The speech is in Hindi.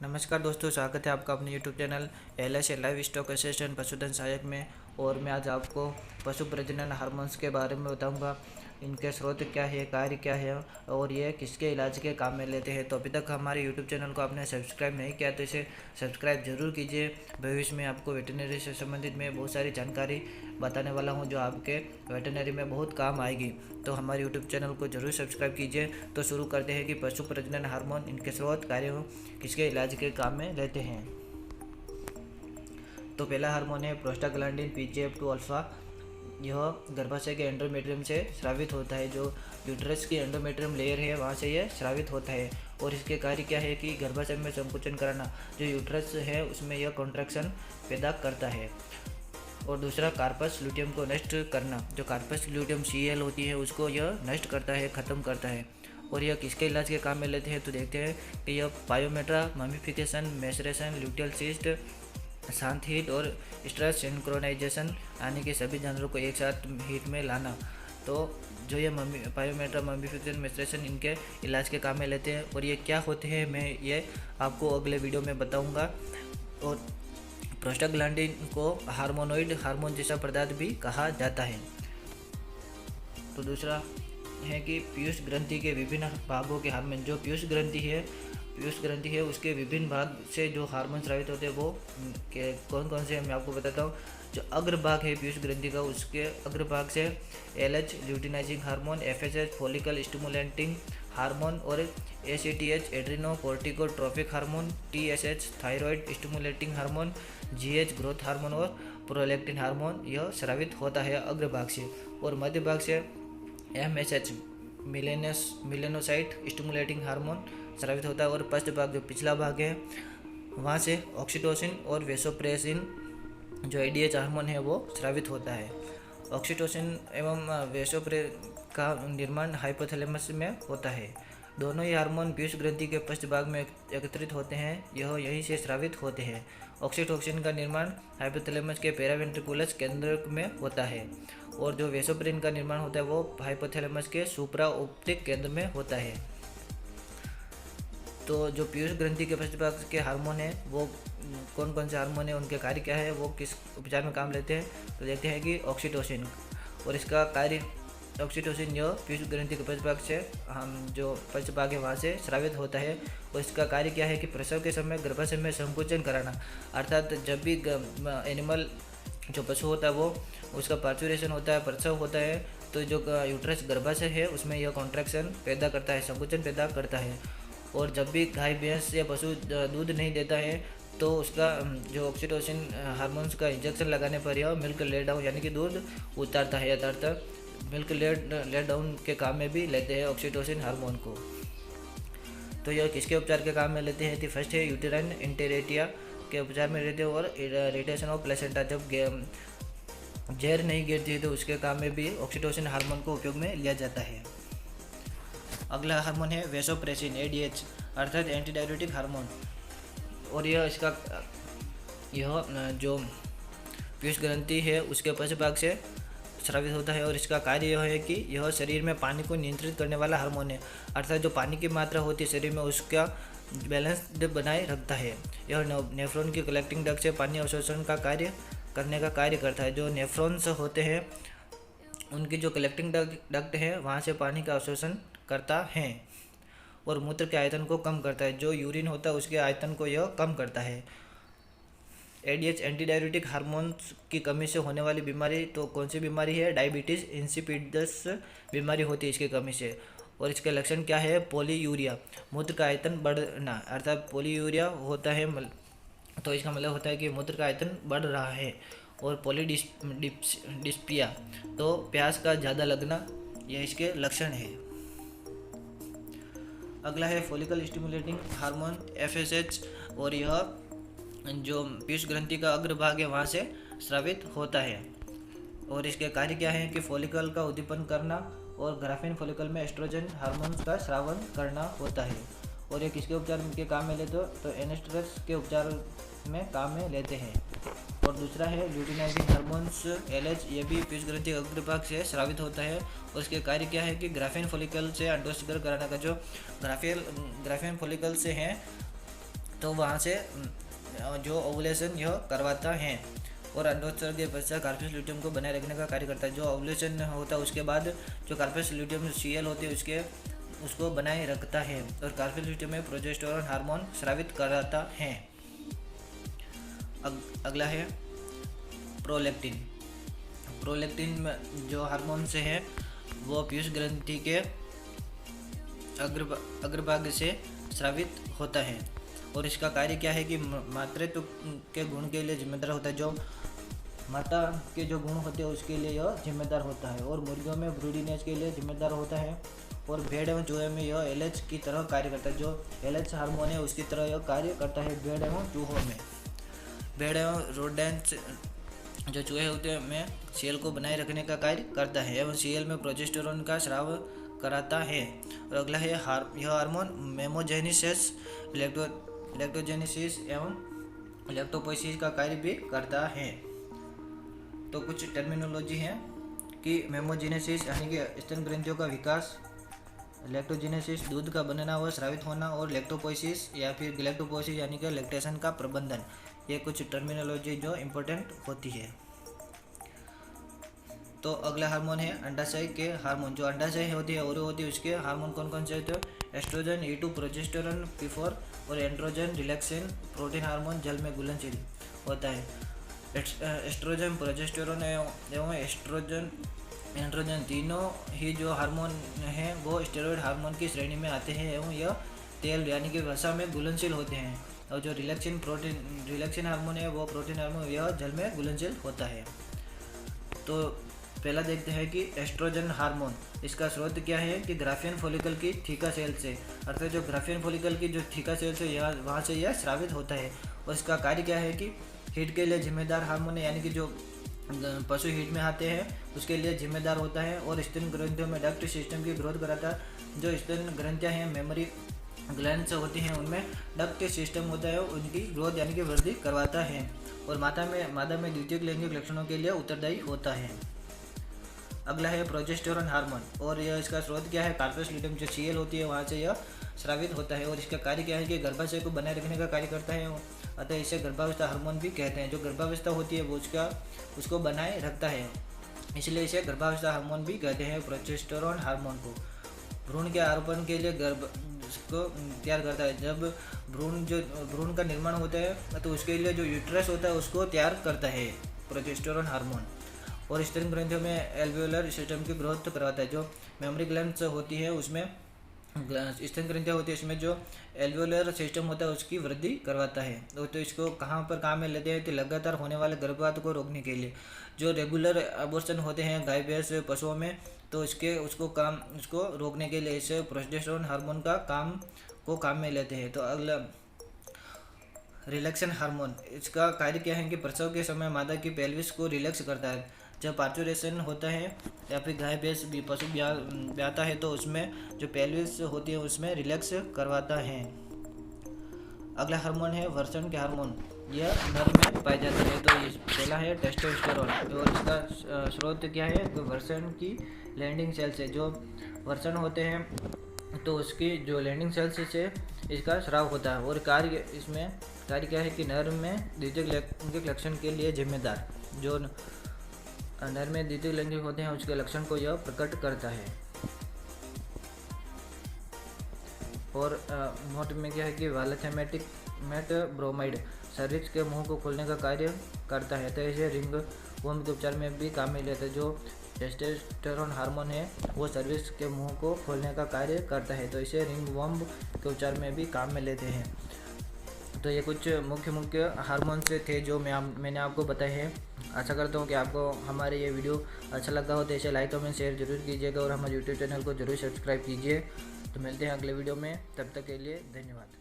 नमस्कार दोस्तों, स्वागत है आपका अपने YouTube channel LS live stock assistant पशुधन सहायक में। और मैं आज आपको पशु प्रजनन हार्मोन्स के बारे में बताऊंगा। इनके स्रोत क्या है, कार्य क्या है और ये किसके इलाज के काम में लेते हैं। तो अभी तक हमारे यूट्यूब चैनल को आपने सब्सक्राइब नहीं किया तो इसे सब्सक्राइब जरूर कीजिए। भविष्य में आपको वेटरनरी से संबंधित मैं बहुत सारी जानकारी बताने वाला हूं जो आपके वेटरनरी में बहुत काम आएगी। तो हमारे यूट्यूब चैनल को जरूर सब्सक्राइब कीजिए। तो शुरू करते हैं कि पशु प्रजनन हार्मोन, इनके स्रोत, कार्य, किसके इलाज के काम में लेते हैं। तो पहला हार्मोन है प्रोस्टाग्लैंडिन PGF2 अल्फा। यह गर्भाशय के एंडोमेट्रियम से स्रावित होता है। जो यूट्रस की एंडोमेट्रियम लेयर है वहाँ से यह स्रावित होता है। और इसके कार्य क्या है कि गर्भाशय में संकुचन कराना। जो यूट्रस है उसमें यह कॉन्ट्रैक्शन पैदा करता है। और दूसरा कार्पस ल्यूटियम को नष्ट करना। जो कार्पस ल्यूटियम CL होती है उसको यह नष्ट करता है, ख़त्म करता है। और यह किसके इलाज के काम में लेते हैं तो देखते हैं कि यह pyometra, mummification, maceration, luteal cyst, शांत हीट और स्ट्रेस सिंक्रोनाइजेशन यानी कि सभी जानवरों को एक साथ हीट में लाना। तो जो ये पायोमेट्रा, ममिफिकेशन, मैसरेशन इनके इलाज के काम में लेते हैं। और ये क्या होते हैं मैं ये आपको अगले वीडियो में बताऊँगा। और प्रोस्टाग्लैंडिन को हार्मोनोइड हार्मोन जैसा पदार्थ भी कहा जाता है। तो दूसरा है कि पीयूष ग्रंथि के विभिन्न भागों के हार्मोन। जो पीयूष ग्रंथि है उसके विभिन्न भाग से जो हार्मोन स्रावित होते हैं वो कौन कौन से मैं आपको बताता हूँ। जो अग्रभाग है पीयूष ग्रंथि का, उसके अग्रभाग से LH luteinising hormone, FSH follicle stimulating hormone और ACTH adreno corticotropic hormone, TSH thyroid stimulating hormone, GH growth hormone और प्रोलैक्टिन हार्मोन यह स्रावित होता है अग्रभाग से। और मध्य भाग से MSH मिलेनोसाइट स्टिमुलेटिंग हार्मोन स्रावित होता है। और पश्च भाग जो पिछला भाग है वहाँ से ऑक्सीटोसिन और वेसोप्रेसिन जो ADH हार्मोन है वो स्रावित होता है। ऑक्सीटोसिन एवं वेसोप्रे का निर्माण हाइपोथैलेमस में होता है। दोनों ही हार्मोन पीयूष ग्रंथि के पश्च भाग में एकत्रित होते हैं, यह यहीं से स्रावित होते हैं। ऑक्सीटोसिन का निर्माण हाइपोथैलेमस के पेरावेंट्रिकुलस केंद्र में होता है। और जो वेसोप्रिन का निर्माण होता है वो हाइपोथैलेमस के सुप्रा ऑप्टिक केंद्र में होता है। तो जो पीयूष ग्रंथि के पश्च भाग के हार्मोन है वो कौन कौन से हार्मोन है, उनके कार्य क्या है, वो किस उपचार में काम लेते हैं तो देखते हैं कि ऑक्सीटोसिन। और इसका कार्य ऑक्सीटोसिन जो पीयूष ग्रंथि के पश्च भाग से हम जो पश्च भाग है वहाँ से स्रावित होता है। और इसका कार्य क्या है कि प्रसव के समय गर्भाशय में संकुचन कराना। अर्थात जब भी एनिमल जो पशु होता है वो उसका पार्चुरेशन होता है, प्रसव होता है, तो जो यूट्रस गर्भाशय है उसमें यह कॉन्ट्रैक्शन पैदा करता है, संकुचन पैदा करता है। और जब भी गाय, भैंस या पशु दूध नहीं देता है तो उसका जो ऑक्सीटोसिन हार्मोन्स का इंजेक्शन लगाने पर यह मिल्क ले डाउन यानी कि दूध उतारता है, यथार्थ मिल्क ले डाउन के काम में भी लेते हैं ऑक्सीटोसिन हार्मोन को। तो यह किसके उपचार के काम में लेते हैं तो फर्स्ट है यूटेराइन इंटेरेटिया के उपचार में रहते हैं। और रिटेशन ऑफ प्लेसेंटा, जब जहर नहीं गिरती है तो उसके काम में भी ऑक्सीटोसिन हार्मोन को उपयोग में लिया जाता है। अगला हार्मोन है वेसोप्रेसिन ADH अर्थात एंटी डायरेटिक हार्मोन। और यह जो पीयूष ग्रंथि है उसके पश्च भाग से स्रावित होता है। और इसका कार्य यह है कि यह शरीर में पानी को नियंत्रित करने वाला हार्मोन है। अर्थात जो पानी की मात्रा होती है शरीर में उसका बैलेंस बनाए रखता है। यह नेफ्रॉन की कलेक्टिंग डक्ट से पानी अवशोषण का कार्य करने का कार्य करता है। जो नेफ्रॉन्स होते हैं उनकी जो कलेक्टिंग डक्ट है वहाँ से पानी का अवशोषण करता है और मूत्र के आयतन को कम करता है। जो यूरिन होता है उसके आयतन को यह कम करता है। ADH एंटी डायरेटिक हार्मोन्स की कमी से होने वाली बीमारी तो कौन सी बीमारी है, डायबिटीज़ इंसिपिडस बीमारी होती है इसकी कमी से। और इसके लक्षण क्या है, पोलीयूरिया, मूत्र का आयतन बढ़ना। अर्थात पोलीयूरिया होता है तो इसका मतलब होता है कि मूत्र का आयतन बढ़ रहा है। और पोलीडिस्पिया तो प्यास का ज़्यादा लगना, यह इसके लक्षण है। अगला है फॉलिकल स्टिमुलेटिंग हार्मोन FSH। और यह जो पीयूष ग्रंथि का अग्रभाग है वहाँ से स्रावित होता है। और इसके कार्य क्या है कि फॉलिकल का उद्दीपन करना और ग्राफिन फॉलिकल में एस्ट्रोजन हार्मोन्स का स्रावन करना होता है। और ये किसके उपचार के काम में लेते हो तो एनेस्ट्रस के उपचार में काम में लेते हैं। और दूसरा है ल्यूटिनाइजिंग हार्मोन्स LH, ये भी पीयूष ग्रंथि अग्रभाग से स्रावित होता है। और इसके कार्य क्या है कि ग्राफिन फॉलिकल से अंडोत्सर्जन कराने का जो ग्राफिन फॉलिकल से है तो वहाँ से जो ओवुलेशन यह करवाता है और अंडोत्सर्ग के पश्चात कार्पेस ल्यूटियम को बनाए रखने का कार्य करता है। जो ओवुलेशन होता है उसके बाद जो कार्पेस ल्यूटियम सीएल होती है उसको बनाए रखता है और कार्पेस ल्यूटियम में प्रोजेस्टेरोन हार्मोन स्रावित कराता है। अगला है प्रोलैक्टिन। प्रोलैक्टिन में जो हार्मोन से है वो पीयूष ग्रंथि के अग्रभाग से स्रावित होता है और इसका कार्य क्या है कि मातृत्व के गुण के लिए जिम्मेदार होता है। जो माता के जो गुण होते हैं उसके लिए यह जिम्मेदार होता है और मुर्गियों में ब्रूडिनेज के लिए जिम्मेदार होता है और भेड़ एवं चूहे में यह एलएच की तरह कार्य करता है। जो एलएच हार्मोन है उसकी तरह यह कार्य करता है भेड़ एवं चूहों में। भेड़ एवं रोडेंट्स जो चूहे होते हैं में सीएल को बनाए रखने का कार्य करता है एवं सीएल में प्रोजेस्टेरोन का स्राव कराता है। और अगला है यह हार्मोन मेमोजेनेसिस, लैक्टोजेनेसिस एवं लैक्टोपोइसिस का कार्य भी करता है। तो कुछ टर्मिनोलॉजी है कि मेमोजेनेसिस यानी कि स्तन ग्रंथियों का विकास, लैक्टोजेनेसिस दूध का बनना व स्रावित होना और लैक्टोपोइसिस या फिर गैलेक्टोपोइसिस यानी कि लैक्टेशन का प्रबंधन, ये कुछ टर्मिनोलॉजी जो इम्पोर्टेंट होती है। तो अगला हार्मोन है अंडाशय के हार्मोन। जो अंडाशय होती है ओवरी होती है उसके हार्मोन कौन कौन से होते हैं? एस्ट्रोजन, E2, प्रोजेस्टेरोन, P4 और एंड्रोजन, रिलैक्सिन, प्रोटीन हार्मोन जल में घुलनशील होता है। एस्ट्रोजन, प्रोजेस्टेरोन एवं एंड्रोजन तीनों ही जो हार्मोन हैं वो स्टेरॉयड हार्मोन की श्रेणी में आते हैं एवं यह तेल यानी कि वसा में घुलनशील होते हैं। और जो रिलैक्सिन हार्मोन है वो प्रोटीन हार्मोन यह जल में घुलनशील होता है। तो पहला देखते हैं कि एस्ट्रोजन हार्मोन, इसका स्रोत क्या है कि ग्राफियन फॉलिकल की थीका सेल से, अर्थात जो ग्राफियन फॉलिकल की जो थीका सेल से यहाँ वहाँ से यह स्रावित होता है। और इसका कार्य क्या है कि हीट के लिए जिम्मेदार हार्मोन है, यानी कि जो पशु हीट में आते हैं उसके लिए जिम्मेदार होता है और स्तन ग्रंथियों में डक्ट सिस्टम की ग्रोथ कराता है। जो स्तन ग्रंथियाँ हैं मेमोरी ग्लैंड्स होती हैं उनमें डक्ट सिस्टम होता है, उनकी ग्रोथ यानी कि वृद्धि करवाता है और मादा में द्वितीयक लैंगिक लक्षणों के लिए उत्तरदायी होता है। अगला है प्रोजेस्टेरोन हार्मोन और यह इसका स्रोत क्या है? कार्पेस ल्यूटियम जो सीएल होती है वहाँ से यह स्रावित होता है और इसका कार्य क्या है कि गर्भाशय को बनाए रखने का कार्य करता है, अतः इसे गर्भावस्था हार्मोन भी कहते हैं। जो गर्भावस्था होती है वो उसको बनाए रखता है, इसलिए इसे गर्भावस्था हार्मोन भी कहते हैं प्रोजेस्टेरोन हार्मोन को। भ्रूण के आरोपण के लिए गर्भ को तैयार करता है। जब भ्रूण का निर्माण होता है तो उसके लिए जो यूट्रस होता है उसको तैयार करता है प्रोजेस्टेरोन हार्मोन। और स्तन ग्रंथियों में एल्वियोलर सिस्टम की ग्रोथ करवाता है। जो मेमोरी ग्लैंड्स होती है उसमें स्तन ग्रंथियाँ होती है उसमें जो एल्वियोलर सिस्टम होता है उसकी वृद्धि करवाता है। तो इसको कहाँ पर काम में लेते हैं? तो लगातार होने वाले गर्भपात को रोकने के लिए। जो रेगुलर अबॉर्शन होते हैं गाय भैंस पशुओं में तो उसको रोकने के लिए इसे प्रोजेस्टेरोन हार्मोन का काम में लेते हैं। तो अगला रिलैक्सन हार्मोन, इसका कार्य क्या है कि प्रसव के समय मादा की पेल्विस को रिलैक्स करता है। जब पार्चुरेशन होता है या फिर गाय भैंस पशु ब्याता है तो उसमें जो पेल्विस होती है उसमें रिलैक्स करवाता है। अगला हार्मोन है वर्षण के हार्मोन, यह नर में पाए जाते हैं। तो पहला है टेस्टोस्टेरोन और इसका स्रोत क्या है? तो वर्षण की लैंडिंग सेल से। जो वर्षण होते हैं तो उसकी जो लैंडिंग सेल्स से इसका स्राव होता है और कार्य क्या है कि नर में द्वितीयक लैंगिक लक्षण के लिए जिम्मेदार। जो नर में द्वितीयक लैंगिक होते हैं उसके लक्षण को यह प्रकट करता है। और मोट में क्या है कि वालथेमेटिक मेटब्रोमाइड सर्विक्स के मुंह को खोलने का कार्य करता है, तो इसे रिंग वर्म के उपचार में भी काम में लेते हैं। जो टेस्टोस्टेरोन हार्मोन है वो सर्विक्स के मुंह को खोलने का कार्य करता है, तो इसे रिंग वर्म के उपचार में भी काम में लेते हैं। तो ये कुछ मुख्य हार्मोन्स थे जो मैंने आपको बताए हैं। आशा करता हूँ कि आपको हमारे ये वीडियो अच्छा लगा हो तो इसे लाइक कमेंट शेयर जरूर कीजिएगा और हमारे यूट्यूब चैनल को जरूर सब्सक्राइब कीजिए। तो मिलते हैं अगले वीडियो में, तब तक के लिए धन्यवाद।